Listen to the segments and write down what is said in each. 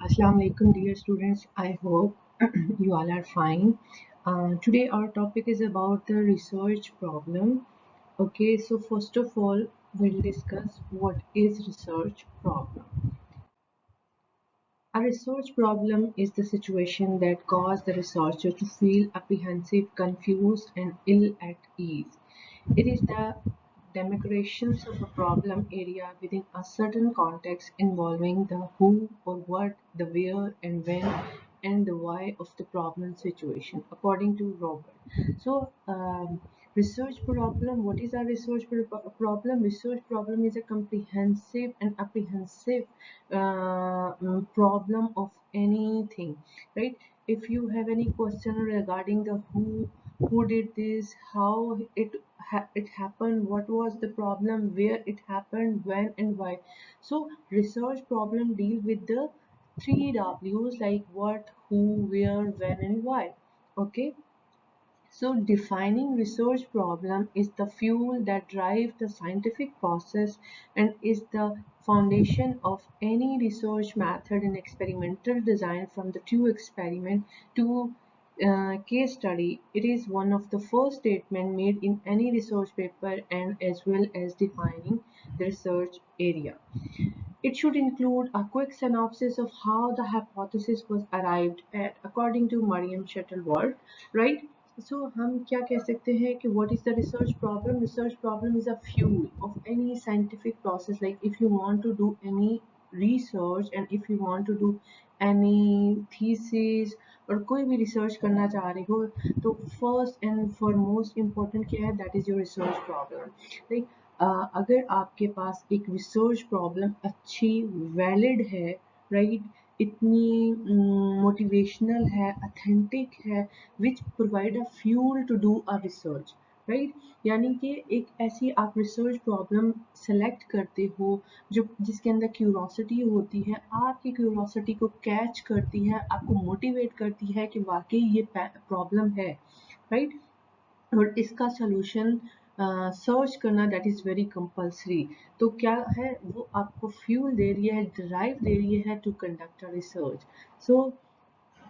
Assalamu alaikum, dear students. I hope you all are fine. Today our topic is about the research problem. Okay, so first of all, we'll discuss what is research problem. A research problem is the situation that causes the researcher to feel apprehensive, confused, and ill at ease. It is the demarcations of a problem area within a certain context involving the who or what, the where and when, and the why of the problem situation, according to Robert. So, research problem. What is a research problem? Research problem is a comprehensive and apprehensive problem of anything, right? If you have any question regarding the who did this, how it happened, what was the problem, where it happened, when and why. So research problem deal with the three W's like what, who, where, when and why. Okay, so defining research problem is the fuel that drives the scientific process and is the foundation of any research method in experimental design. From the two experiment to case study, it is one of the first statement made in any research paper and as well as defining the research area. It should include a quick synopsis of how the hypothesis was arrived at according to Merriam Shuttleworth, right? So हम क्या कह सकते हैं कि what is the research problem? Research problem is a fuel of any scientific process. Like if you want to do any research and if you want to do any thesis और कोई भी research करना चाह रहे हो तो first and foremost important क्या है, that is your research problem. Like अगर आपके पास एक रिसर्च प्रॉब्लम अच्छी वैलिड है, राइट, इतनी मोटिवेशनल है, अथेंटिक है, which provide a fuel to do a research, right, यानी कि एक ऐसी आप रिसर्च प्रॉब्लम सेलेक्ट करते हो जो जिसके अंदर क्यूरोसिटी होती है, आपकी क्यूरोसिटी को कैच करती है, आपको मोटिवेट करती है कि वाकई ये प्रॉब्लम है, राइट, और इसका सॉल्यूशन सर्च करना दैट इज़ वेरी कंपल्सरी. तो क्या है, वो आपको फ्यूल दे रही है, ड्राइव दे रही है टू कंडक्ट अ रिसर्च. सो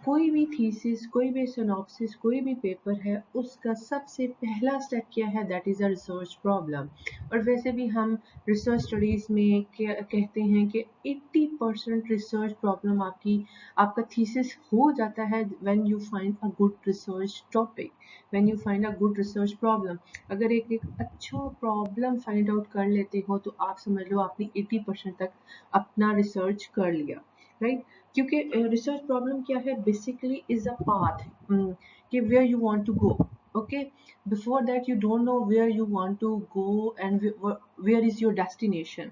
कोई भी थीसिस, कोई भी सिनॉप्सिस, कोई भी पेपर है, उसका सबसे पहला स्टेप क्या है, that is a research problem. और वैसे भी हम रिसर्च स्टडीज़ में कहते हैं कि 80% रिसर्च प्रॉब्लम आपका थीसिस हो जाता है when you find a good research topic, when you find a good research problem. अगर एक अच्छा प्रॉब्लम फाइंड आउट कर लेते हो तो आप समझ लो आपने 80% तक अपना रिसर्च कर लिया, राइट. क्योंकि रिसर्च प्रॉब्लम क्या है, बेसिकली इज अ पाथ कि where you want to go. Okay, before that you don't know where you want to go and where is your destination.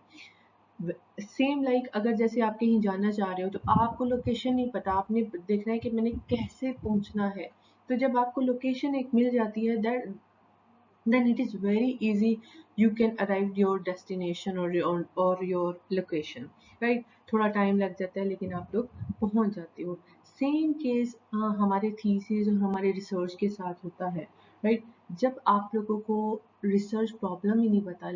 Same like अगर जैसे आप कहीं जाना चाह रहे हो तो आपको लोकेशन नहीं पता, आपने देखना है कि मैंने कैसे पहुंचना है. तो जब आपको लोकेशन एक मिल जाती है, that then it is very easy, you can arrive your destination or your location, right. थोड़ा टाइम लग जाता है लेकिन आप लोग पहुंच जाते हो. सेम केस हमारे थीसिस और हमारे रिसर्च के साथ होता है, राइट. जब आप लोगों को रिसर्च प्रॉब्लम ही नहीं पता,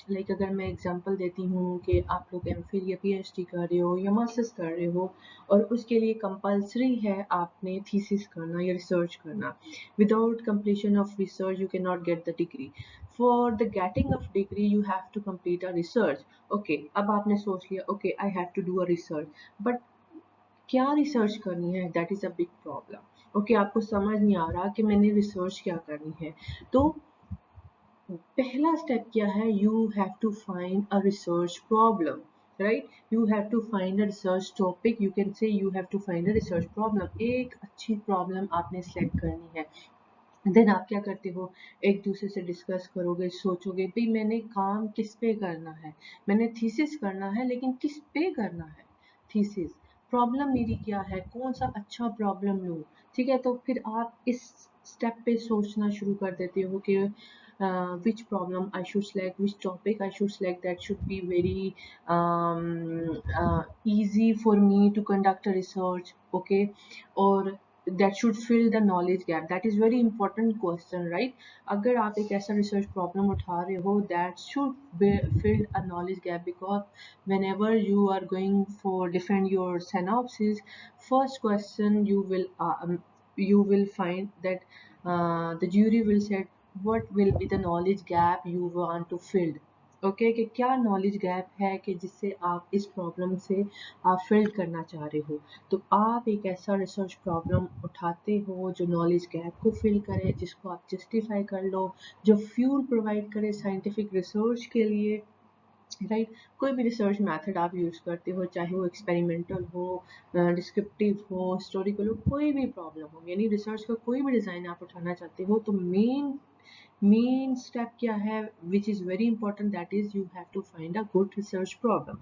लाइक अगर मैं एग्जांपल देती हूँ कि आप लोग एमफिल या पीएचडी कर रहे हो या मास्टर्स कर रहे हो और उसके लिए कंपलसरी है आपने थीसिस करना या रिसर्च करना. Without completion of research, you cannot get the degree. For the getting of degree, you have to complete a research. Okay, अब आपने सोच लिया, okay, I have to do a research. But क्या research करनी है, that is a big problem. Okay, आपको समझ नहीं आ रहा कि मैंने रिसर्च क्या करनी है. तो पहला स्टेप क्या है, you have to find a research problem, right. You have to find a research topic, you can say you have to find a research problem. एक अच्छी प्रॉब्लम आपने सेलेक्ट करनी है. देन आप क्या करते हो, एक दूसरे से डिस्कस करोगे, सोचोगे भाई मैंने काम किस पे करना है, मैंने थीसिस करना है लेकिन किस पे करना है थीसिस, प्रॉब्लम मेरी क्या है, कौन सा अच्छा प्रॉब्लम लूँ, ठीक है. तो फिर आप इस स्टेप पे सोचना शुरू कर देते हो कि which problem I should select, which topic I should select that should be very easy for me to conduct a research. Okay, और that should fill the knowledge gap. That is very important question, right? अगर आप एक ऐसा research problem उठा रहे हो that should be fill a knowledge gap, because whenever you are going for defend your synopsis, first question you will find that the jury will say what will be the knowledge gap you want to fill. Okay कि क्या knowledge gap है कि जिससे आप इस problem से आप fill करना चाह रहे हो। तो आप एक ऐसा रिसर्च प्रॉब्लम उठाते हो जो नॉलेज गैप को फिल करे, जिसको आप जस्टिफाई कर लो, जो फ्यूल प्रोवाइड करे साइंटिफिक रिसर्च के लिए, राइट? कोई भी रिसर्च मेथड आप यूज़ करते हो, चाहे वो एक्सपेरिमेंटल हो, डिस्क्रिप्टिव हो, हिस्टोरिकल हो, कोई भी प्रॉब्लम हो, यानी रिसर्च का कोई भी डिज़ाइन आप उठाना चाहते हो, तो मेन स्टेप क्या है, which is very important, that is you have to find a good research problem,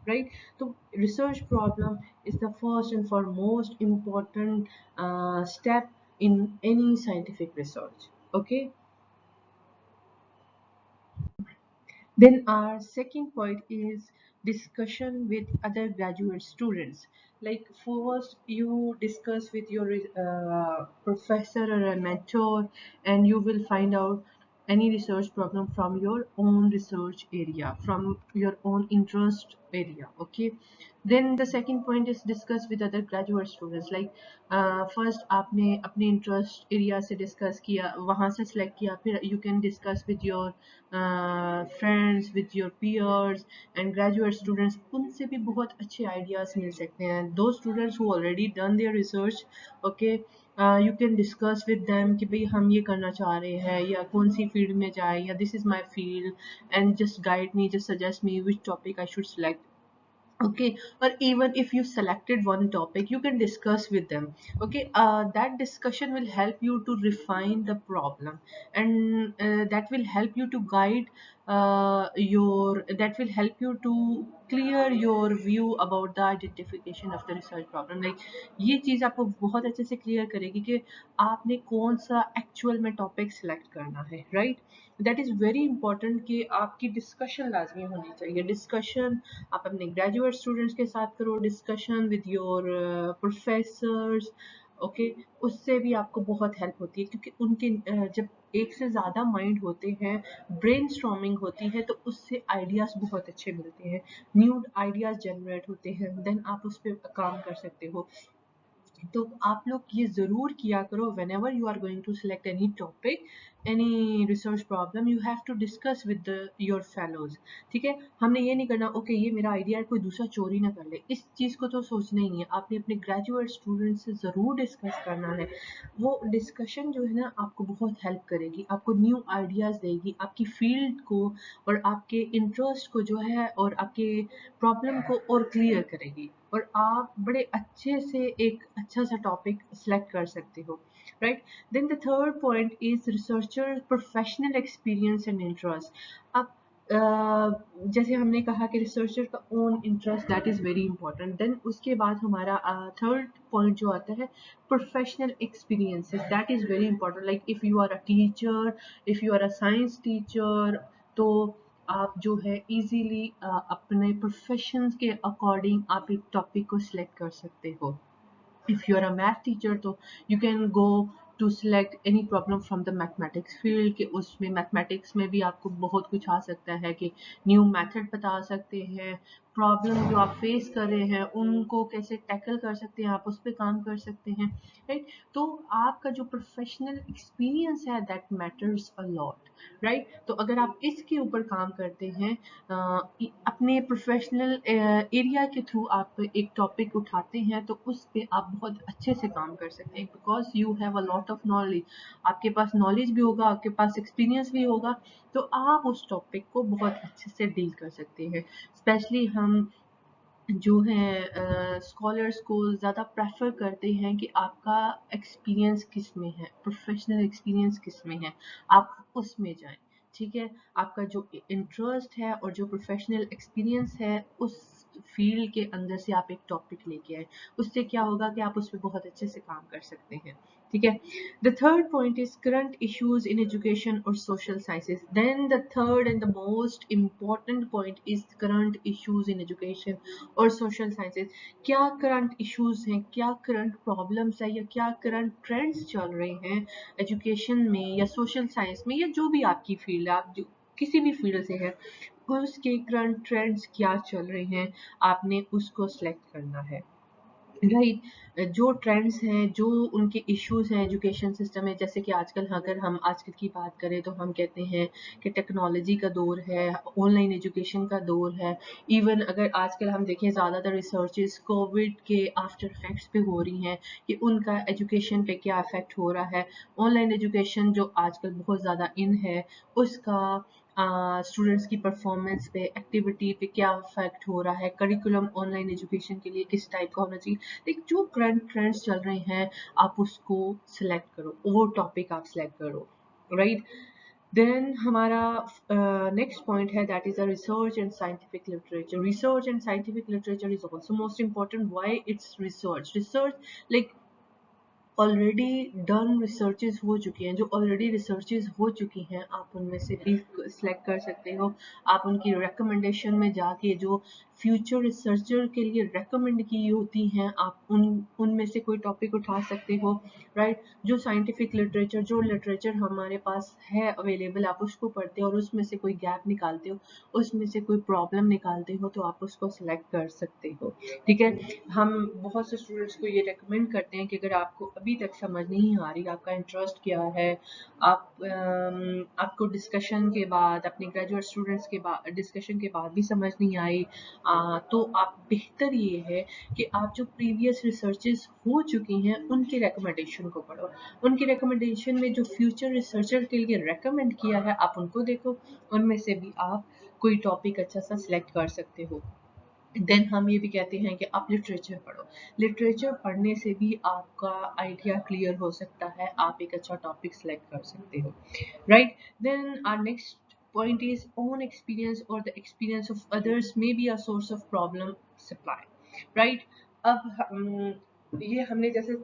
right? तो research problem is the first and foremost important step in any scientific research. Okay, then our second point is discussion with other graduate students. Like first you discuss with your professor or a mentor, and you will find out any research problem from your own research area, from your own interest area. Okay, then the second point is discuss with other graduate students. Like first आपने अपने interest area से discuss किया, वहाँ से select किया, फिर you can discuss with your friends, with your peers and graduate students. उनसे भी बहुत अच्छे आइडियाज़ मिल सकते हैं, दो students who already done their research. Okay, you can discuss with them कि भाई हम ये करना चाह रहे हैं, या कौन सी फील्ड में जाए, या this is my field, and just guide me, just suggest me which topic I should select. Okay, or even if you selected one topic, you can discuss with them. Okay, that discussion will help you to refine the problem, and that will help you to guide that will help you to clear your view about the identification of the research problem. Like ये चीज़ आपको बहुत अच्छे से clear करेगी कि आपने कौन सा एक्चुअल में टॉपिक सिलेक्ट करना है, right? That is very important कि आपकी डिस्कशन लाजमी होनी चाहिए। डिस्कशन आप अपने ग्रेजुएट स्टूडेंट्स के साथ करो, discussion with your professors. Okay, उससे भी आपको बहुत हेल्प होती है, क्योंकि उनके जब एक से ज़्यादा माइंड होते हैं, ब्रेन स्टॉर्मिंग होती है, तो उससे आइडियाज़ बहुत अच्छे मिलते हैं, न्यू आइडियाज़ जनरेट होते हैं, देन आप उस पर काम कर सकते हो। तो आप लोग ये ज़रूर किया करो, whenever you are going to select any topic, any research problem, you have to discuss with your fellows. ठीक है, हमने ये नहीं करना ओके ये मेरा आइडिया है, कोई दूसरा चोरी ना कर ले, इस चीज़ को तो सोचना ही नहीं है। आपने अपने ग्रेजुएट स्टूडेंट से ज़रूर डिस्कस करना है। वो डिस्कशन जो है ना आपको बहुत हेल्प करेगी, आपको न्यू आइडियाज़ देगी, आपकी फील्ड को और आपके इंटरेस्ट को जो है और आपके प्रॉब्लम को और क्लियर करेगी, और आप बड़े अच्छे से एक अच्छा सा टॉपिक सेलेक्ट कर सकते हो, right? Then the third point is researcher professional experience and interest. अब जैसे हमने कहा कि रिसर्चर का own interest, that is very important. Then उसके बाद हमारा थर्ड पॉइंट जो आता है professional experiences, that is very important. Like if you are a teacher, if you are a science teacher, तो आप जो है इजीली अपने प्रोफेशन के अकॉर्डिंग आप एक टॉपिक को सिलेक्ट कर सकते हो। If you're a math teacher, तो you can go to select any problem from the mathematics field, कि उसमें mathematics में भी आपको बहुत कुछ आ सकता है, कि न्यू मेथड बता सकते हैं, प्रॉब्लम जो आप फेस कर रहे हैं उनको कैसे टैकल कर सकते हैं, आप उस पर काम कर सकते हैं, राइट? तो आपका जो प्रोफेशनल एक्सपीरियंस है that matters a lot, right? तो अगर आप इसके ऊपर काम करते हैं, अपने प्रोफेशनल एरिया के थ्रू आप एक टॉपिक उठाते हैं, तो उस पे आप बहुत अच्छे से काम कर सकते हैं, because you have a lot of knowledge. आपके पास नॉलेज भी होगा, आपके पास एक्सपीरियंस भी होगा, तो आप उस टॉपिक को बहुत अच्छे से डील कर सकते हैं। स्पेशली हम जो है स्कॉलर्स को ज़्यादा प्रेफर करते हैं कि आपका एक्सपीरियंस किस में है, प्रोफेशनल एक्सपीरियंस किस में है, आप उसमें जाएं। ठीक है, आपका जो इंटरेस्ट है और जो प्रोफेशनल एक्सपीरियंस है फील्ड के अंदर से आप एक टॉपिक लेके आए, उससे क्या होगा कि आप उस पर बहुत अच्छे से काम कर सकते हैं। ठीक है। The third point is current issues in education और social sciences. Then the third and the most important point is current issues in education और सोशल साइंसेज। क्या करंट इश्यूज हैं, क्या करंट प्रॉब्लम्स है, या क्या करंट ट्रेंड्स चल रहे हैं एजुकेशन में या सोशल साइंस में, या जो भी आपकी फील्ड है, आप जो किसी भी फील्ड से है, उसके करंट ट्रेंड्स क्या चल रहे हैं, आपने उसको सिलेक्ट करना है। राइट। जो ट्रेंड्स हैं, जो उनके इश्यूज हैं एजुकेशन सिस्टम में, जैसे कि आजकल अगर हम आजकल की बात करें तो हम कहते हैं कि टेक्नोलॉजी का दौर है, ऑनलाइन एजुकेशन का दौर है। इवन अगर आजकल हम देखें, ज़्यादातर रिसर्चेस कोविड के आफ्टर इफेक्ट्स पे हो रही हैं कि उनका एजुकेशन पे क्या इफेक्ट हो रहा है। ऑनलाइन एजुकेशन जो आजकल बहुत ज़्यादा इन है, उसका स्टूडेंट्स की परफॉर्मेंस पे, एक्टिविटी पे क्या इफेक्ट हो रहा है, करिकुलम ऑनलाइन एजुकेशन के लिए किस टाइप का होना चाहिए। लाइक जो करंट ट्रेंड्स चल रहे हैं, आप उसको सिलेक्ट करो, वो टॉपिक आप सिलेक्ट करो। राइट। देन हमारा नेक्स्ट पॉइंट है, that is a research and scientific literature. Research and scientific literature is also most important. Why it's research? Research like already done researches हो चुकी हैं, जो ऑलरेडी रिसर्चेज हो चुकी हैं, आप उनमें से भी सिलेक्ट कर सकते हो। आप उनकी रिकमेंडेशन में जाके जो फ्यूचर रिसर्चर के लिए रेकमेंड की होती हैं, आप उनमें से कोई टॉपिक उठा सकते हो। राइट। जो साइंटिफिक लिटरेचर, जो लिटरेचर हमारे पास है अवेलेबल, आप उसको पढ़ते हो और उसमें से कोई गैप निकालते हो, उसमें से कोई प्रॉब्लम निकालते हो, तो आप उसको सिलेक्ट कर सकते हो। ठीक है। हम बहुत से स्टूडेंट्स को ये रेकमेंड करते हैं कि अगर आपको अभी तक समझ नहीं आ रही, आपका इंटरेस्ट क्या है, आपको डिस्कशन के बाद, अपने ग्रेजुएट स्टूडेंट्स के बाद डिस्कशन के बाद भी समझ नहीं आई, तो आप बेहतर ये है कि आप जो प्रीवियस रिसर्चेस हो चुकी हैं उनकी रिकमेंडेशन को पढ़ो। उनकी रिकमेंडेशन में जो फ्यूचर रिसर्चर के लिए रेकमेंड किया है, आप उनको देखो, उनमें से भी आप कोई टॉपिक अच्छा सा सिलेक्ट कर सकते हो। देन हम ये भी कहते हैं कि आप लिटरेचर पढ़ो। लिटरेचर पढ़ने से भी आपका आइडिया क्लियर हो सकता है, आप एक अच्छा टॉपिक सेलेक्ट कर सकते हो। Right. Then our next point is own experience or the experience of others may be a source of problem supply. Right. अब ये हमने जैसे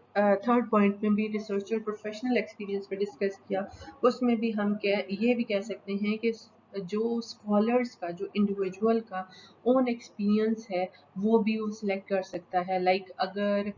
थर्ड पॉइंट में भी रिसर्चर प्रोफेशनल एक्सपीरियंस पे डिस्कस किया, उसमें भी हम ये भी कह सकते हैं कि जो स्कॉलर्स का, जो इंडिविजुअल का ओन एक्सपीरियंस है, वो भी वो सिलेक्ट कर सकता है। लाइक अगर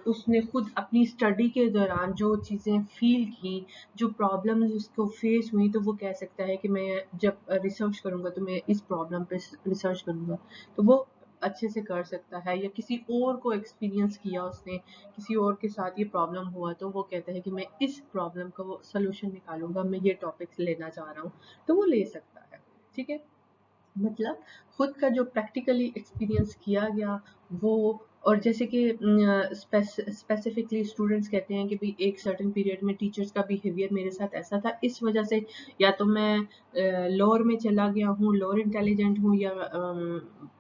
उसने खुद अपनी स्टडी के दौरान जो चीज़ें फील की, जो प्रॉब्लम्स उसको फेस हुई, तो वो कह सकता है कि मैं जब रिसर्च करूँगा तो मैं इस प्रॉब्लम पे रिसर्च करूँगा, तो वो अच्छे से कर सकता है। या किसी और को एक्सपीरियंस किया उसने, किसी और के साथ ये प्रॉब्लम हुआ, तो वो कहता है कि मैं इस प्रॉब्लम का वो सोल्यूशन निकालूंगा, मैं ये टॉपिक्स लेना चाह रहा हूँ, तो वो ले सकता है। ठीक है। मतलब खुद का जो प्रैक्टिकली एक्सपीरियंस किया गया वो, और जैसे कि स्पेसिफिकली स्टूडेंट्स कहते हैं कि भाई एक सर्टेन पीरियड में टीचर्स का बिहेवियर मेरे साथ ऐसा था, इस वजह से या तो मैं लोअर में चला गया हूँ, लोअर इंटेलिजेंट हूँ, या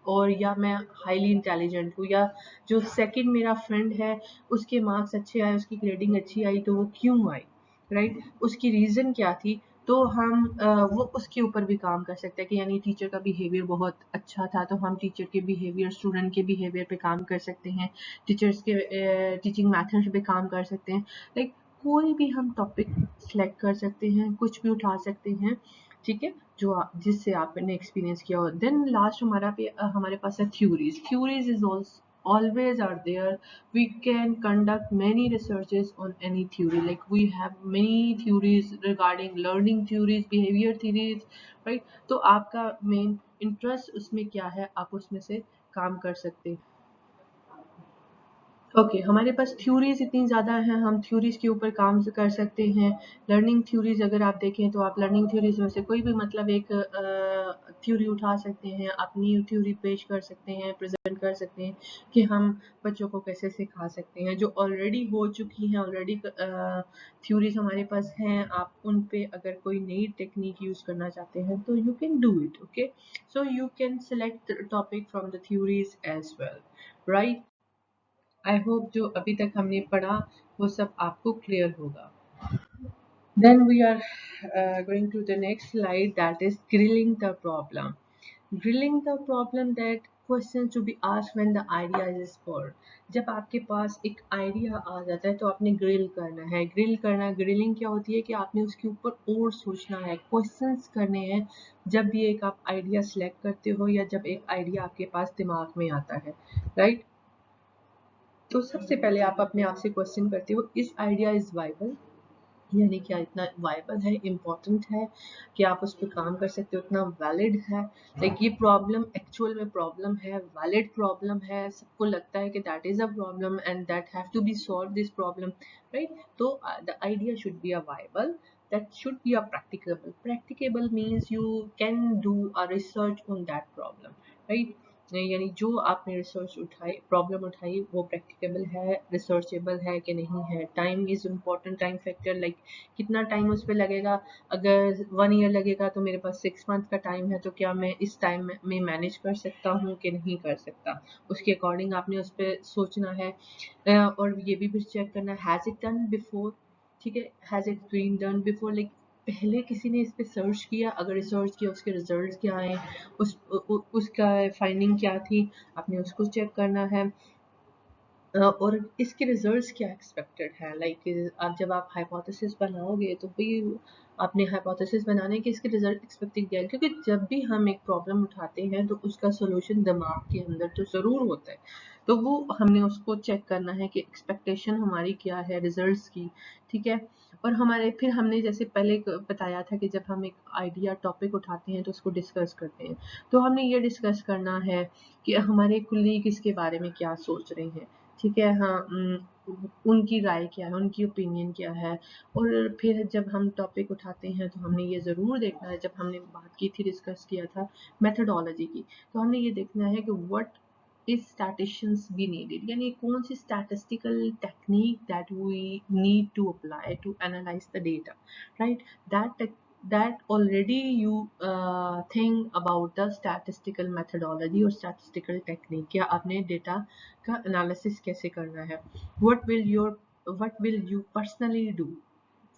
और या मैं हाईली इंटेलिजेंट हूँ, या जो सेकंड मेरा फ्रेंड है उसके मार्क्स अच्छे आए, उसकी ग्रेडिंग अच्छी आई, तो वो क्यों आई। राइट। उसकी रीज़न क्या थी। तो हम वो उसके ऊपर भी काम कर सकते हैं कि यानी टीचर का बिहेवियर बहुत अच्छा था, तो हम टीचर के बिहेवियर, स्टूडेंट के बिहेवियर पे काम कर सकते हैं, टीचर्स के टीचिंग मेथड पे काम कर सकते हैं। लाइक कोई भी हम टॉपिक सेलेक्ट कर सकते हैं, कुछ भी उठा सकते हैं। ठीक है। जिससे आपने एक्सपीरियंस किया हो। देन लास्ट हमारे पास है theories. Theories is also always are there. We can conduct many researches on any theory, like we have many theories regarding learning theories, behavior theories. Right. तो आपका मेन इंटरेस्ट उसमें क्या है, आप उसमें से काम कर सकते हैं। ओके, हमारे पास थ्योरीज इतनी ज़्यादा हैं, हम थ्योरीज के ऊपर काम कर सकते हैं। लर्निंग थ्योरीज अगर आप देखें तो आप लर्निंग थ्योरीज में से कोई भी मतलब एक थ्योरी उठा सकते हैं, अपनी थ्योरी पेश कर सकते हैं, प्रेजेंट कर सकते हैं कि हम बच्चों को कैसे सिखा सकते हैं। जो ऑलरेडी हो चुकी हैं, ऑलरेडी थ्योरीज हमारे पास हैं, आप उन पे अगर कोई नई टेक्निक यूज़ करना चाहते हैं तो you can do it. Okay, so you can select topic from the theories as well. Right. I hope जो अभी तक हमने पढ़ा वो सब आपको क्लियर होगा। Then we are going to the next slide, that is grilling the problem. Grilling the problem, that question to be asked when the idea is spot. जब आपके पास एक आइडिया आ जाता है तो आपने ग्रिल करना है। ग्रिलिंग क्या होती है कि आपने उसके ऊपर और सोचना है, क्वेश्चंस करने हैं जब भी एक आप आइडिया सेलेक्ट करते हो या जब एक आइडिया आपके पास दिमाग में आता है, राइट। तो सबसे पहले आप अपने आप से क्वेश्चन करते हो, इस आइडिया इज वाइबल, यानी क्या इतना वायबल है, इम्पोर्टेंट है कि आप उस पर काम कर सकते हो, इतना वैलिड है, लाइक ये प्रॉब्लम एक्चुअल में प्रॉब्लम है, वैलिड प्रॉब्लम है, सबको लगता है कि that is a problem and that have to be solve this problem, right. तो the idea should be a viable, that should be a practicable means you can do a research on that problem, right। यानी जो आपने research उठाई, problem उठाई, वो practicable है, researchable है कि नहीं है। Time is important, time factor, like कितना टाइम उस पर लगेगा। अगर 1 ईयर लगेगा तो मेरे पास 6 मंथ का टाइम है, तो क्या मैं इस टाइम में मैनेज कर सकता हूँ कि नहीं कर सकता, उसके अकॉर्डिंग आपने उस पर सोचना है। और ये भी फिर चेक करना, हैज़ इट डन बिफोर, ठीक है, has it been done before, like पहले किसी ने इस पे सर्च किया, अगर रिसर्च किया उसके रिजल्ट क्या आए, उसका फाइंडिंग क्या थी, आपने उसको चेक करना है। और इसके रिजल्ट्स क्या एक्सपेक्टेड है, लाइक आप जब आप हाइपोथेसिस बनाओगे तो भी आपने हाइपोथेसिस बनाने के इसके रिजल्ट एक्सपेक्टेड किया है, क्योंकि जब भी हम एक प्रॉब्लम उठाते हैं तो उसका सोल्यूशन दिमाग के अंदर तो ज़रूर होता है, तो वो हमने उसको चेक करना है कि एक्सपेक्टेशन हमारी क्या है रिजल्ट्स की, ठीक है। और हमारे फिर हमने जैसे पहले बताया था कि जब हम एक आइडिया टॉपिक उठाते हैं तो उसको डिस्कस करते हैं, तो हमने ये डिस्कस करना है कि हमारे कुलीग इसके बारे में क्या सोच रहे हैं, ठीक है, हाँ, उनकी राय क्या है, उनकी ओपिनियन क्या है। और फिर जब हम टॉपिक उठाते हैं तो हमने ये ज़रूर देखना है, जब हमने बात की थी, डिस्कस किया था मेथडोलॉजी की, तो हमने ये देखना है कि what is statisticians be needed, यानी कौन सी statistical technique that we need to apply to analyze the data, right। that already you think about the statistical methodology और statistical technique, क्या आपने डेटा का एनालिसिस कैसे करना है। what will you personally do,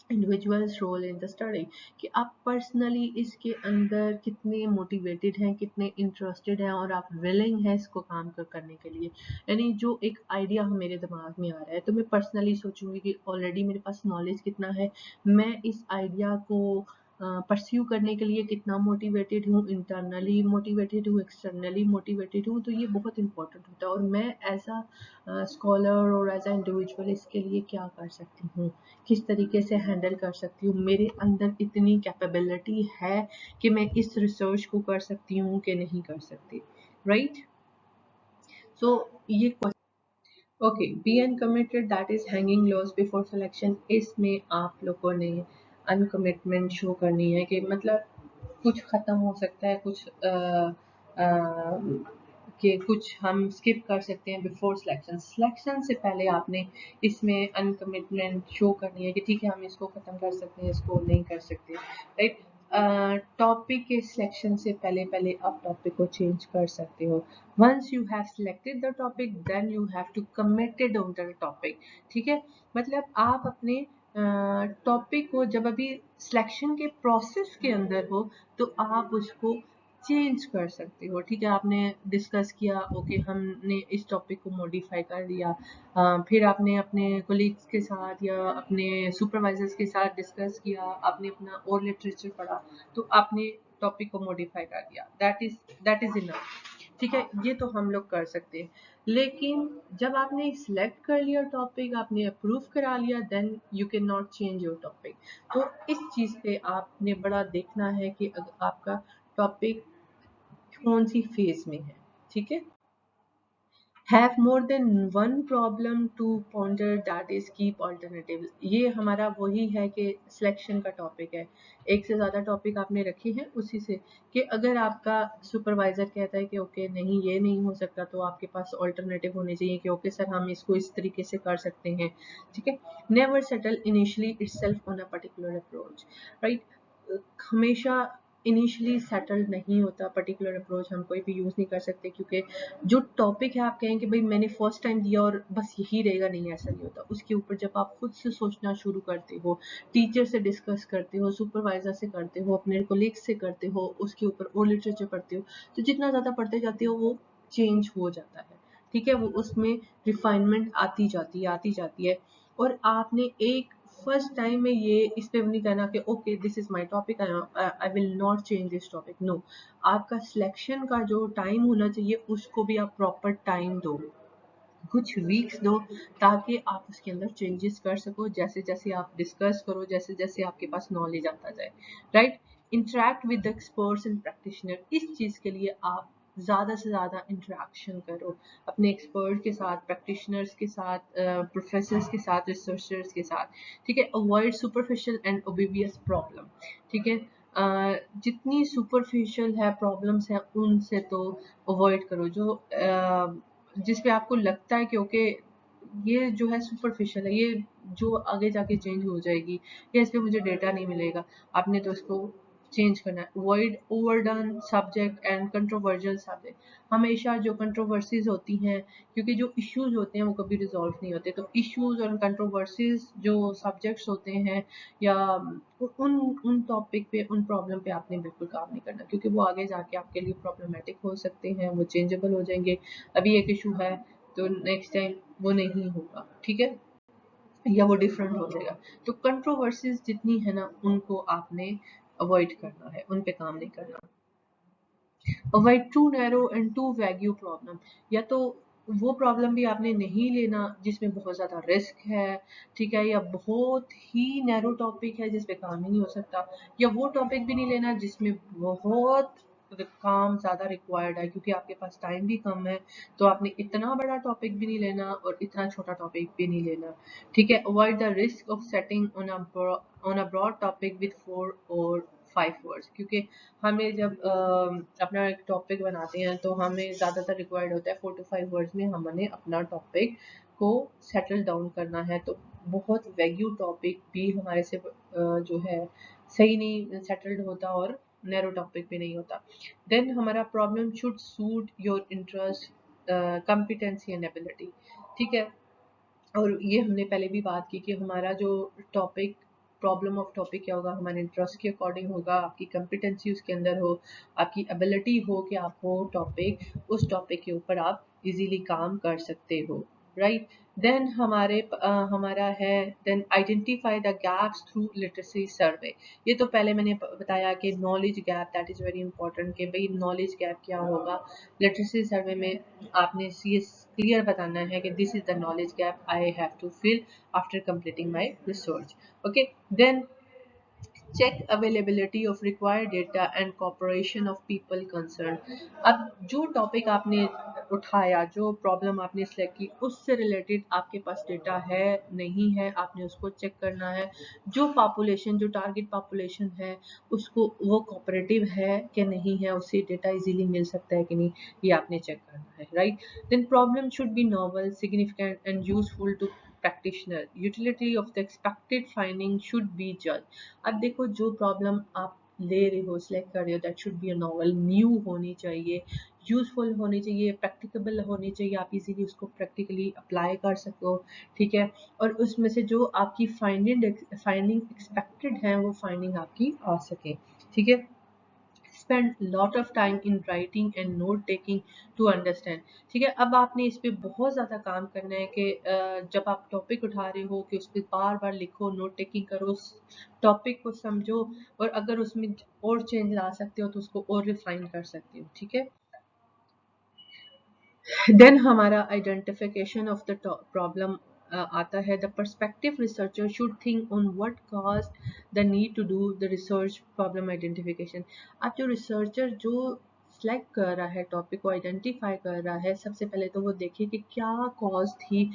individuals role in the study, कि आप personally इसके अंदर कितने मोटिवेटेड हैं, कितने इंटरेस्टेड हैं और आप विलिंग हैं इसको काम करने के लिए। यानी जो एक आइडिया मेरे दिमाग में आ रहा है तो मैं पर्सनली सोचूंगी कि ऑलरेडी मेरे पास नॉलेज कितना है, मैं इस आइडिया को परस्यू करने के लिए कितना मोटिवेटेड हूँ, इंटरनली मोटिवेटेड हूँ, एक्सटर्नली मोटिवेटेड हूँ। तो ये बहुत इंपॉर्टेंट होता है और मैं एज अ स्कॉलर और एज अ इंडिविजुअल इसके लिए क्या कर सकती हूँ, किस तरीके से हैंडल कर सकती हूँ, मेरे अंदर इतनी कैपेबिलिटी है कि मैं इस रिसर्च को कर सकती हूँ कि नहीं कर सकती, राइट। सो ये okay, be uncommitted that is hanging loss before selection, इसमें आप लोगों ने अनकमिटमेंट शो करनी है कि मतलब कुछ ख़त्म हो सकता है, कुछ कि कुछ हम स्किप कर सकते हैं बिफोर सिलेक्शन। सिलेक्शन से पहले आपने इसमें अनकमिटमेंट शो करनी है कि ठीक है हम इसको ख़त्म कर सकते हैं, इसको नहीं कर सकते, राइट। टॉपिक के सिलेक्शन से पहले पहले आप टॉपिक को चेंज कर सकते हो। Once you have selected the topic then you have to committed on the topic, ठीक है। मतलब आप अपने टॉपिक को जब अभी सिलेक्शन के प्रोसेस के अंदर हो तो आप उसको चेंज कर सकते हो, ठीक है। आपने डिस्कस किया, ओके हमने इस टॉपिक को मॉडिफाई कर दिया, फिर आपने अपने कोलीग्स के साथ या अपने सुपरवाइजर्स के साथ डिस्कस किया, आपने अपना और लिटरेचर पढ़ा, तो आपने टॉपिक को मॉडिफाई कर दिया, दैट इज इनफ, ठीक है। ये तो हम लोग कर सकते हैं। लेकिन जब आपने सिलेक्ट कर लिया टॉपिक, आपने अप्रूव करा लिया, then you can not change your topic. तो इस चीज़ पे आपने बड़ा देखना है कि आपका टॉपिक कौन सी फेज में है, ठीक है। Have more than one problem to ponder that is keep alternative, ये हमारा वही है कि सिलेक्शन का टॉपिक है, एक से ज़्यादा टॉपिक आपने रखे हैं उसी से, कि अगर आपका सुपरवाइजर कहता है कि ओके नहीं ये नहीं हो सकता, तो आपके पास ऑल्टरनेटिव होने चाहिए कि ओके सर हम इसको इस तरीके से कर सकते हैं, ठीक है। Never settle initially itself on a particular approach, right. हमेशा इनिशियली सेटल्ड नहीं होता पर्टिकुलर अप्रोच, हम कोई भी यूज़ नहीं कर सकते, क्योंकि जो टॉपिक है आप कहें कि भाई मैंने फर्स्ट टाइम दिया और बस यही रहेगा, नहीं, ऐसा नहीं होता। उसके ऊपर जब आप खुद से सोचना शुरू करते हो, टीचर से डिस्कस करते हो, सुपरवाइजर से करते हो, अपने कोलीग से करते हो, उसके ऊपर और लिटरेचर पढ़ते हो, तो जितना ज़्यादा पढ़ते जाते हो वो चेंज हो जाता है, ठीक है, वो उसमें रिफाइनमेंट आती जाती है। और आपने एक फर्स्ट टाइम में ये इस पे नहीं करना कि okay this is my topic, I will not change this topic, no. आपका सिलेक्शन का जो टाइम होना चाहिए उसको भी आप प्रॉपर टाइम दो, कुछ वीक्स दो, ताकि आप उसके अंदर चेंजेस कर सको, जैसे जैसे आप डिस्कस करो, जैसे जैसे आपके पास नॉलेज आता जाए, right. Interact with experts and practitioner, इस चीज़ के लिए आप ज़्यादा से ज़्यादा इंटरेक्शन करो अपने एक्सपर्ट के साथ, प्रैक्टिशनर्स के साथ, प्रोफेसर्स के साथ, रिसर्चर्स के साथ, ठीक है। Avoid superficial and obvious problem, ठीक है। जितनी सुपरफिशियल है प्रॉब्लम्स हैं उनसे तो अवॉइड करो, जो जिस पे आपको लगता है कि ओके ये जो है सुपरफिशियल है, ये जो आगे जाके चेंज हो जाएगी या इस पे मुझे डेटा नहीं मिलेगा, आपने तो इसको चेंज करना है। Avoid overdone subject and controversial subject, हमेशा जो कंट्रोवर्सीज होती हैं, क्योंकि जो इश्यूज होते हैं वो कभी रिजॉल्व नहीं होते, तो इश्यूज और कंट्रोवर्सीज जो सब्जेक्ट्स होते हैं या उन उन टॉपिक पे, उन प्रॉब्लम पे आपने बिल्कुल काम नहीं करना, क्योंकि वो आगे जाके आपके लिए प्रॉब्लमेटिक हो सकते हैं, वो चेंजेबल हो जाएंगे। अभी एक इशू है तो नेक्स्ट टाइम वो नहीं होगा, ठीक है, या वो डिफरेंट हो जाएगा। तो कंट्रोवर्सीज जितनी है ना उनको आपने अवॉइड करना है, उन पे काम नहीं करना। Avoid too narrow and too vague problem, या तो वो प्रॉब्लम भी आपने नहीं लेना जिसमें बहुत ज़्यादा रिस्क है, ठीक है, या बहुत ही नैरो टॉपिक है जिस पे काम ही नहीं हो सकता, या वो टॉपिक भी नहीं लेना जिसमें बहुत काम ज़्यादा रिक्वायर्ड है, क्योंकि आपके पास टाइम भी कम है, तो आपने इतना बड़ा टॉपिक भी नहीं लेना और इतना छोटा टॉपिक भी नहीं लेना, ठीक है। Avoid the risk of setting on a broad topic with 4 और 5 वर्ड्स, क्योंकि हमें जब अपना एक टॉपिक बनाते हैं तो हमें ज़्यादातर रिक्वायर्ड होता है 4 to 5 वर्ड्स में हमने अपना टॉपिक को सेटल डाउन करना है, तो बहुत वैग्यू टॉपिक भी हमारे से जो है सही नहीं सेटल्ड होता और नैरो टॉपिक भी नहीं होता। देन हमारा problem should suit your interest, competency and ability, ठीक है। और ये हमने पहले भी बात की कि हमारा जो टॉपिक, प्रॉब्लम ऑफ टॉपिक क्या होगा, हमारे इंटरेस्ट के अकॉर्डिंग होगा, आपकी कंपिटेंसी उसके अंदर हो, आपकी एबिलिटी हो कि आप वो टॉपिक, उस टॉपिक के ऊपर आप इजीली काम कर सकते हो, राइट। देन हमारा है, then identify the gaps through literacy survey. ये तो पहले मैंने बताया कि knowledge gap, that is very important, कि भाई नॉलेज गैप क्या होगा लिटरेसी सर्वे में, आपने ये क्लियर बताना है कि this is the knowledge gap I have to fill after completing my research, okay. Then check availability of required data and cooperation of people concern. अब जो टॉपिक आपने उठाया, जो प्रॉब्लम आपने सेलेक्ट की, उससे रिलेटेड आपके पास डेटा है नहीं है, आपने उसको चेक करना है। जो पॉपुलेशन, जो टारगेट पॉपुलेशन है, उसको वो कोऑपरेटिव है कि नहीं है, उससे डेटा इजीली मिल सकता है कि नहीं, ये आपने चेक करना है, right. Then problem should be novel, significant and useful to practitioner. Utility of the expected finding should be judged. अब देखो जो प्रॉब्लम आप ले रहे हो, सिलेक्ट कर रहे हो, that should be a novel, new होनी चाहिए, यूजफुल होनी चाहिए, प्रैक्टिकेबल होनी चाहिए, आप इजीली उसको प्रैक्टिकली अप्लाई कर सको, ठीक है। और उसमें से जो आपकी फाइंडिंग एक्सपेक्टेड है वो फाइंडिंग आपकी आ सके, ठीक है। spend lot of time in writing and note taking to understand, ठीक है। अब आपने इस पे बहुत ज़्यादा काम करना है कि जब आप टॉपिक उठा रहे हो कि उस पर बार बार लिखो, नोट टेकिंग करो, उस टॉपिक को समझो, और अगर उसमें और चेंज ला सकते हो तो उसको और रिफाइन कर सकते हो, ठीक है। देन हमारा आइडेंटिफिकेशन ऑफ द प्रॉब्लम आता है। The perspective researcher should think on what cause the need to do the research problem identification. अब जो रिसर्चर जो सेलेक्ट कर रहा है, टॉपिक को आइडेंटिफाई कर रहा है, सबसे पहले तो वो देखिए कि क्या कॉज थी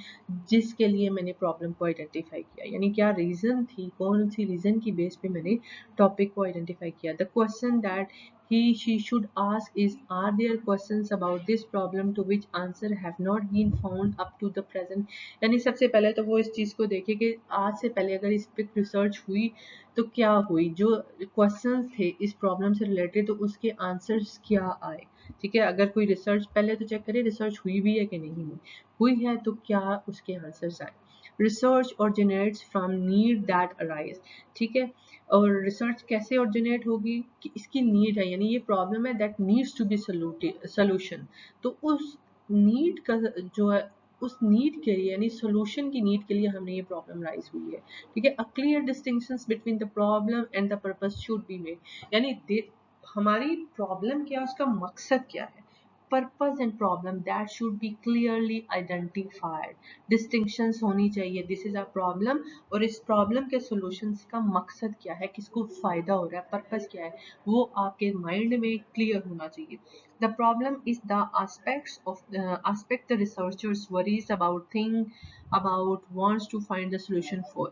जिसके लिए मैंने प्रॉब्लम को आइडेंटिफाई किया, यानी क्या रीज़न थी, कौन सी रीज़न की बेस पे मैंने टॉपिक को आइडेंटिफाई किया। The question that she should ask is, are there questions about this problem to which answer have not been found up to the present। यानी सबसे पहले तो वो इस चीज़ को देखे कि आज से पहले अगर इस पर रिसर्च हुई तो क्या हुई, जो क्वेश्चंस थे इस प्रॉब्लम से रिलेटेड तो उसके आंसर्स क्या आए, ठीक है। अगर कोई रिसर्च, पहले तो चेक करें रिसर्च हुई भी है कि नहीं हुई, हुई है तो क्या उसके आंसर्स आए। Research originates from need that arise, ठीक है। और रिसर्च कैसे ओरिजिनेट होगी कि इसकी नीड है, यानी ये प्रॉब्लम है that needs to be solution. तो उस नीड का जो है, उस नीड के लिए यानी सोल्यूशन की नीड के लिए हमने ये प्रॉब्लम राइज हुई है, ठीक है। A clear distinctions between the problem and the purpose should be made, यानी हमारी प्रॉब्लम क्या है, उसका मकसद क्या है, purpose and problem that should be clearly identified, distinctions होनी चाहिए, this is a problem और इस problem के solutions का मकसद क्या है, किसको फायदा हो रहा है, purpose क्या है, वो आपके mind में clear होना चाहिए। The problem is the aspect the researchers worries about, think about, wants to find the solution for,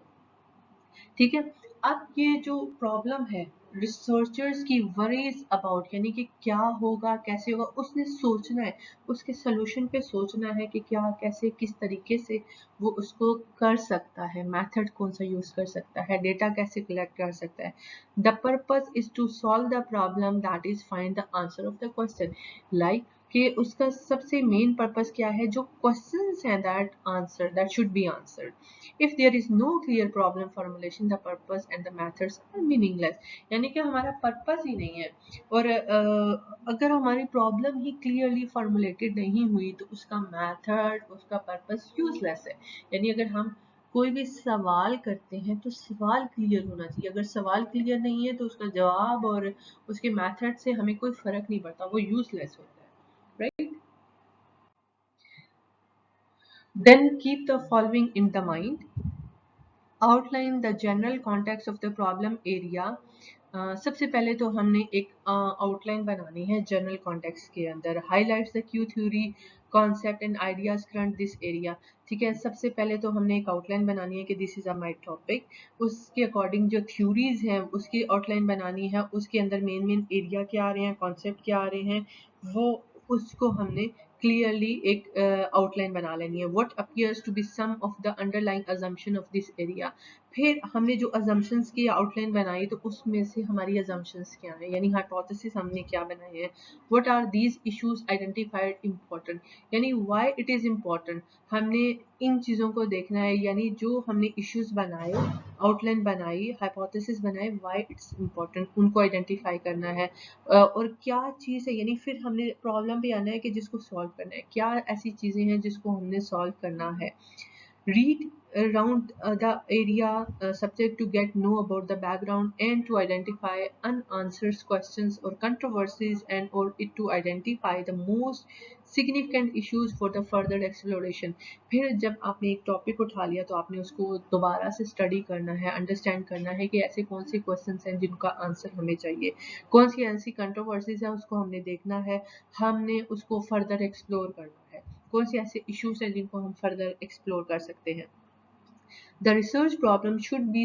ठीक है। अब ये जो प्रॉब्लम है, रिसर्चर्स की वरीज अबाउट, यानी कि क्या होगा कैसे होगा, उसने सोचना है, उसके सोल्यूशन पे सोचना है कि क्या कैसे किस तरीके से वो उसको कर सकता है, मेथड कौन सा यूज कर सकता है, डेटा कैसे कलेक्ट कर सकता है। The purpose is to solve the problem that is find the answer of the question, like कि उसका सबसे मेन पर्पस क्या है, जो क्वेश्चंस हैं that should be answered. if there is no clear problem formulation, the purpose and the methods are meaningless, यानी कि हमारा पर्पस ही नहीं है, और अगर हमारी प्रॉब्लम ही क्लियरली फॉर्मुलेटेड नहीं हुई तो उसका मेथड, उसका पर्पस यूजलेस है। यानी अगर हम कोई भी सवाल करते हैं तो सवाल क्लियर होना चाहिए, अगर सवाल क्लियर नहीं है तो उसका जवाब और उसके मेथड से हमें कोई फर्क नहीं पड़ता, वो यूजलेस होता है, right. Then keep the following in the mind. Outline the general context of the problem area. सबसे पहले तो हमने एक आउटलाइन बनानी है जनरल कॉन्टेक्स्ट के अंदर। Highlights the Q theory concept and ideas current this area, ठीक है। सबसे पहले तो हमने एक आउटलाइन बनानी है कि this is a my topic, उसके अकॉर्डिंग जो थ्योरीज हैं उसकी आउटलाइन बनानी है, उसके अंदर मेन मेन एरिया क्या आ रहे हैं, कॉन्सेप्ट क्या आ रहे हैं, वो उसको हमने क्लियरली एक आउटलाइन बना लेनी है। What appears to be some of the underlying assumption of this area, फिर हमने जो अजम्पशंस की आउटलाइन बनाई तो उसमें से हमारी अजम्पशंस क्या है, यानी हाइपोथेसिस हमने क्या बनाए हैं। What are these issues identified important, यानी व्हाई इट इज इम्पोर्टेंट, हमने इन चीज़ों को देखना है, यानी जो हमने इश्यूज बनाए, आउटलाइन बनाई, हाइपोथेसिस बनाए, व्हाई इट्स इम्पोर्टेंट, उनको आइडेंटिफाई करना है। और क्या चीज़ है, यानी फिर हमने प्रॉब्लम भी आना है कि जिसको सॉल्व करना है, क्या ऐसी चीज़ें हैं जिसको हमने सॉल्व करना है। Read around the area subject to get know about the background and to identify unanswered questions or controversies, and or it to identify the most significant issues for the further exploration। फिर जब आपने एक topic उठा लिया तो आपने उसको दोबारा से स्टडी करना है, अंडरस्टैंड करना है कि ऐसे कौन से क्वेश्चंस हैं जिनका आंसर हमें चाहिए, कौन सी ऐसी कंट्रोवर्सीज है उसको हमने देखना है, हमने उसको फर्दर एक्सप्लोर करना है, कौन से ऐसे इश्यूज हैं जिनको हम फर्दर एक्सप्लोर कर सकते हैं। The research problem should be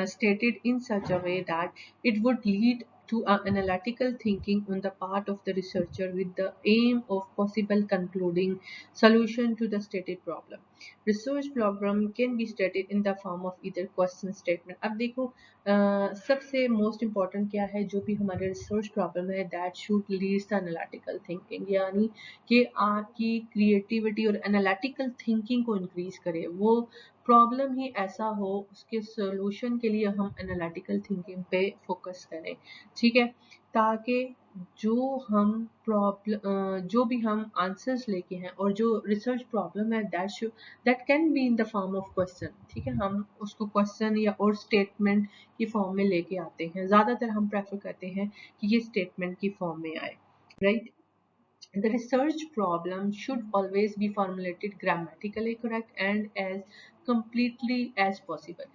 stated in such a way that it would lead to analytical thinking on the part of the researcher with the aim of possible concluding solution to the stated problem. Research problem can be stated in the form of either question statement। अब देखो सबसे most important क्या है, जो भी हमारे research problem है that should leads the analytical thinking, यानी कि आपकी क्रिएटिविटी और एनालिटिकल थिंकिंग को इंक्रीज करे, वो प्रॉब्लम ही ऐसा हो उसके सॉल्यूशन के लिए हम एनालिटिकल थिंकिंग पे फोकस करें, ठीक है। ताकि जो हम प्रॉब्लम जो भी हम आंसर्स लेके हैं और जो रिसर्च प्रॉब्लम है that can be in the form of question, ठीक है, हम उसको क्वेश्चन या और स्टेटमेंट की फॉर्म में लेके आते हैं, ज़्यादातर हम प्रेफर करते हैं कि ये स्टेटमेंट की फॉर्म में आए, right. The research problem should always be formulated grammatically correct and as completely as possible।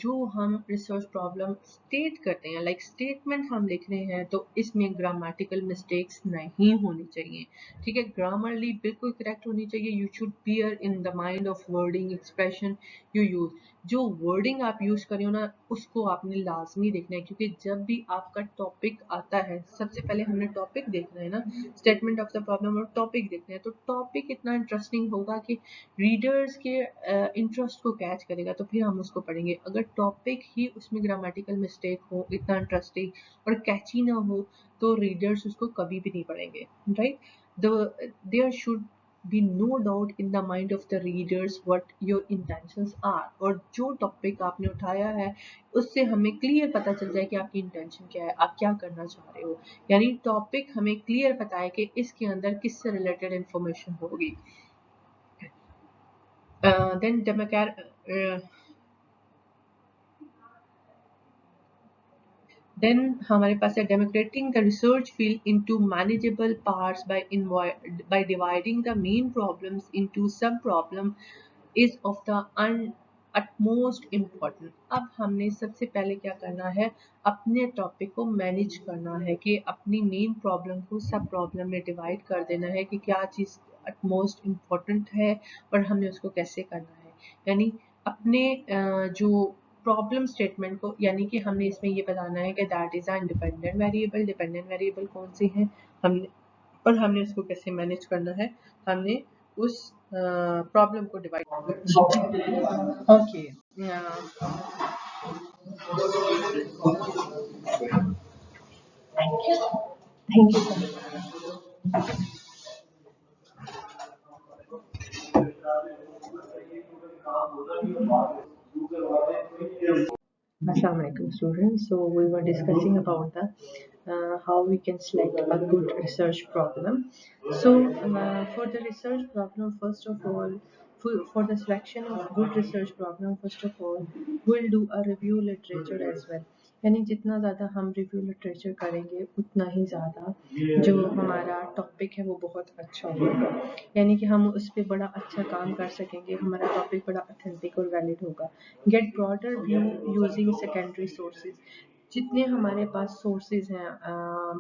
जो हम रिसर्च प्रॉब्लम स्टेट करते हैं, लाइक स्टेटमेंट हम लिख रहे हैं, तो इसमें ग्रामेटिकल मिस्टेक्स नहीं होनी चाहिए, ठीक है। ग्रामरली बिल्कुल करेक्ट होनी चाहिए। You should bear in the mind of wording expression you use, जो वर्डिंग आप यूज कर रहे हो ना उसको आपने लाजमी देखना है, क्योंकि जब भी आपका टॉपिक आता है, सबसे पहले हमने टॉपिक देखना है ना, स्टेटमेंट ऑफ द प्रॉब्लम और टॉपिक देखना है, तो टॉपिक इतना इंटरेस्टिंग होगा कि रीडर्स के इंटरेस्ट को कैच करेगा, तो फिर हम उसको पढ़ेंगे। अगर टॉपिक ही उसमें ग्रामेटिकल मिस्टेक हो, इतना इंटरेस्टिंग और कैची ना हो, तो रीडर्स उसको कभी भी नहीं पढ़ेंगे, right. There should be no doubt in the mind of the readers what your intentions are, और जो टॉपिक आपने उठाया है उससे हमें क्लियर पता चल जाए कि आपकी इंटेंशन क्या है, आप क्या करना चाह रहे हो। यानी टॉपिक हमें क्लियर पता है कि इसके अंदर किससे रिलेटेड इंफॉर्मेशन होगी। देन देन हमारे पास है demarcating the research field into manageable parts by dividing the main problems into sub problem is of the utmost important। अब हमने सबसे पहले क्या करना है, अपने टॉपिक को मैनेज करना है कि अपनी मेन प्रॉब्लम को सब प्रॉब्लम में डिवाइड कर देना है कि क्या चीज़ utmost important है और हमने उसको कैसे करना है। यानी अपने जो प्रॉब्लम स्टेटमेंट को, यानी कि हमने इसमें ये बताना है कि that is a independent variable, dependent variable कौन सी है हमने, और हमने उसको कैसे मैनेज करना है। हमने उस प्रॉब्लम को divide okay. Thank you. Assalamualaikum students. So we were discussing about the how we can select a good research problem. So for the research problem, first of all, for the selection of good research problem, first of all, we'll do a review literature as well। यानी जितना ज़्यादा हम review literature करेंगे उतना ही ज़्यादा जो हमारा topic है वो बहुत अच्छा होगा, यानी कि हम उस पर बड़ा अच्छा काम कर सकेंगे, हमारा टॉपिक बड़ा ऑथेंटिक और वैलिड होगा। Get broader view using secondary sources. जितने हमारे पास सोर्सेज हैं,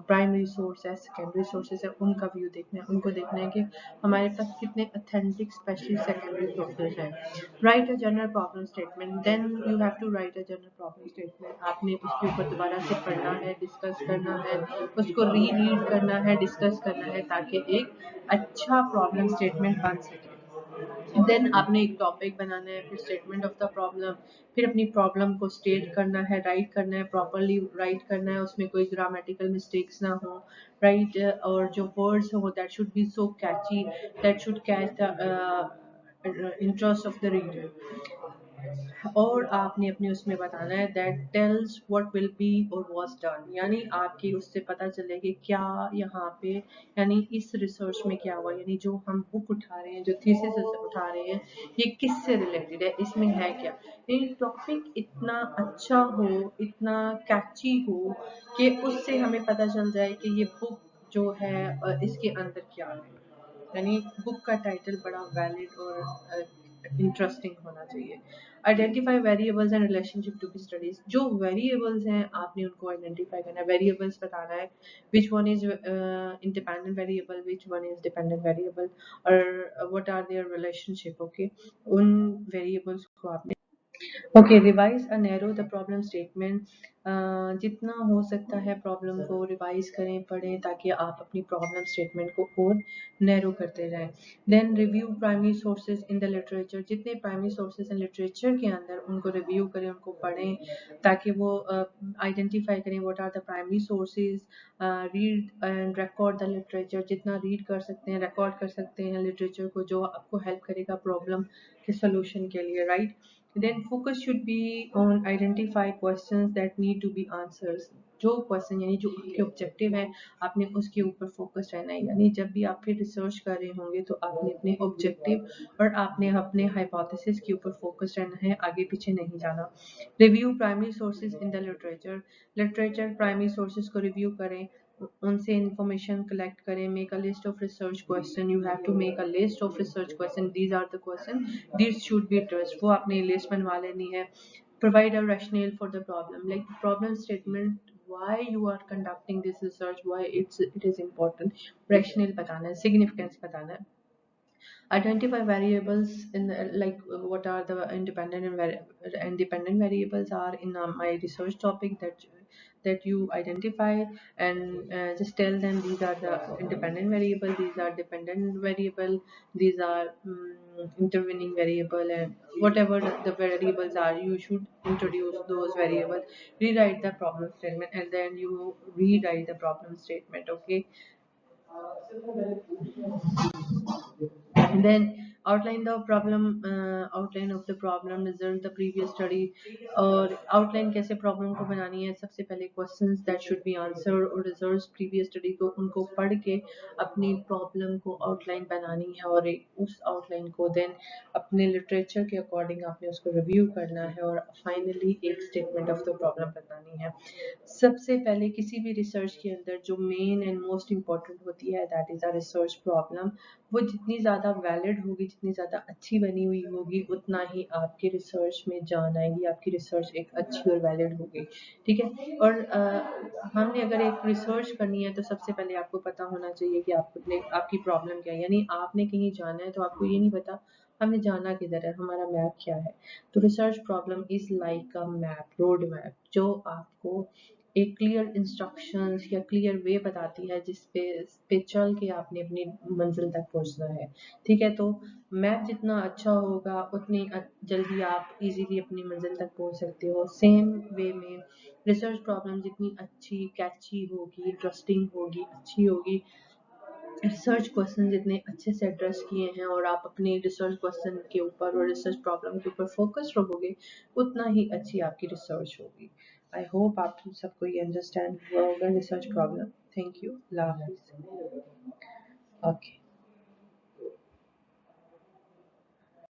प्राइमरी सोर्स है, सेकेंडरी सोर्सेज है, उनका व्यू देखना है, उनको देखना है कि हमारे पास कितने अथेंटिक स्पेशली सेकेंडरी सोर्सेज हैं। Write a general problem statement. Then you have to write a general problem statement. आपने उसके ऊपर दोबारा से पढ़ना है, डिस्कस करना है, उसको रीड करना है, डिस्कस करना है, ताकि एक अच्छा प्रॉब्लम स्टेटमेंट बन सके। देन आपने एक टॉपिक बनाना है, फिर स्टेटमेंट ऑफ द प्रॉब्लम, फिर अपनी प्रॉब्लम को स्टेट करना है, राइट करना है, प्रॉपरली राइट करना है, उसमें कोई ग्रामेटिकल मिस्टेक्स ना हो, राइट। और जो वर्ड्स हो that should be so catchy, that should catch the interest of the reader. और आपने अपने उसमें बताना है that tells what will be और वाज डन, यानी आपकी उससे पता चले कि क्या यहाँ पे, यानी इस रिसर्च में क्या हुआ, यानी जो हम बुक उठा रहे हैं, जो थीसिस उठा रहे हैं, ये किससे रिलेटेड है, इसमें है क्या। यानी टॉपिक इतना अच्छा हो, इतना कैची हो कि उससे हमें पता चल जाए कि ये बुक जो है इसके अंदर क्या है। यानी बुक का टाइटल बड़ा वैलिड और इंटरेस्टिंग होना चाहिए। Identify variables and relationship to be studies. जो वेरिएबल्स हैं आपने उनको आइडेंटिफाई करना है, वेरिएबल्स बताना है which one is independent variable, which one is dependent variable, और what are their relationship. Okay, उन वेरिएबल्स को आपने okay. Revise a narrow the problem statement. जितना हो सकता है प्रॉब्लम को रिवाइज करें, पढ़ें, ताकि आप अपनी प्रॉब्लम स्टेटमेंट को और नैरो करते रहें। Then review primary sources in the literature. जितने प्राइमरी सोर्सेज हैं लिटरेचर के अंदर उनको रिव्यू करें, उनको पढ़ें, ताकि वो आइडेंटिफाई करें what are the primary sources. Read and record the literature. जितना रीड कर सकते हैं, रिकॉर्ड कर सकते हैं लिटरेचर को, जो आपको हेल्प करेगा प्रॉब्लम के सोल्यूशन के लिए, right. Then focus should be on identify questions that need to be answers। जो क्वेश्चन यानी जो आपके ऑब्जेक्टिव है, आपने उसके ऊपर फोकस रहना है। यानी जब भी आप फिर रिसर्च कर रहे होंगे तो आपने अपने ऑब्जेक्टिव और आपने अपने हाइपोथेसिस के ऊपर फोकस रहना है, आगे पीछे नहीं जाना। Review primary sources in the literature. Literature primary sources को रिव्यू करें, उनसे इंफॉर्मेशन कलेक्ट करें। Make a list of research question. You have to make a list of research question, these are the question this should be addressed. वो आपने list बनवा लेनी है। Provide a rational for the problem, like problem statement, why you are conducting this research, why it is important, rationale बताना है, significance बताना है। Identify variables in like what are the independent and dependent variables are in my research topic that you identify, and just tell them these are the independent variable, these are dependent variable, these are intervening variable, and whatever the variables are, you should introduce those variables. Rewrite the problem statement and then you rewrite the problem statement, okay। And then outline of the problem, result the previous study. और outline कैसे problem को बनानी है, सबसे पहले questions that should be answered और results previous study को उनको पढ़ के अपनी problem को outline बनानी है, और उस outline को then अपने literature के according आपने उसको review करना है, और finally एक statement of the problem बतानी है। सबसे पहले किसी भी रिसर्च के अंदर जो मेन एंड मोस्ट इम्पॉर्टेंट होती है that is a research problem. वो जितनी ज़्यादा वैलिड होगी, जितनी ज़्यादा अच्छी बनी हुई होगी, उतना ही आपके रिसर्च में जान आएगी, आपकी रिसर्च एक अच्छी और वैलिड होगी। ठीक है। और हमने अगर एक रिसर्च करनी है तो सबसे पहले आपको पता होना चाहिए कि आपकी प्रॉब्लम क्या है। यानी आपने कहीं जाना है तो आपको ये नहीं पता हमने जाना किधर है, हमारा मैप क्या है। तो research problem is like a map, road map, जो आपको एक क्लियर इंस्ट्रक्शंस या क्लियर वे बताती है जिस पे चल के आपने अपनी मंजिल तक पहुंचना है। ठीक है। तो मैप जितना अच्छा होगा उतनी जल्दी आप इजीली अपनी मंजिल तक पहुंच सकते हो। सेम वे में रिसर्च प्रॉब्लम जितनी अच्छी कैची होगी, इंटरेस्टिंग होगी, अच्छी होगी, रिसर्च क्वेश्चन जितने अच्छे से एड्रेस किए हैं और आप अपने रिसर्च क्वेश्चन के ऊपर और रिसर्च प्रॉब्लम के ऊपर फोकस रहोगे, उतना ही अच्छी आपकी रिसर्च होगी। आई होप आप सबको ये अंडरस्टैंड हुआ होगा research problem. Thank you. Allah Hafiz. Okay.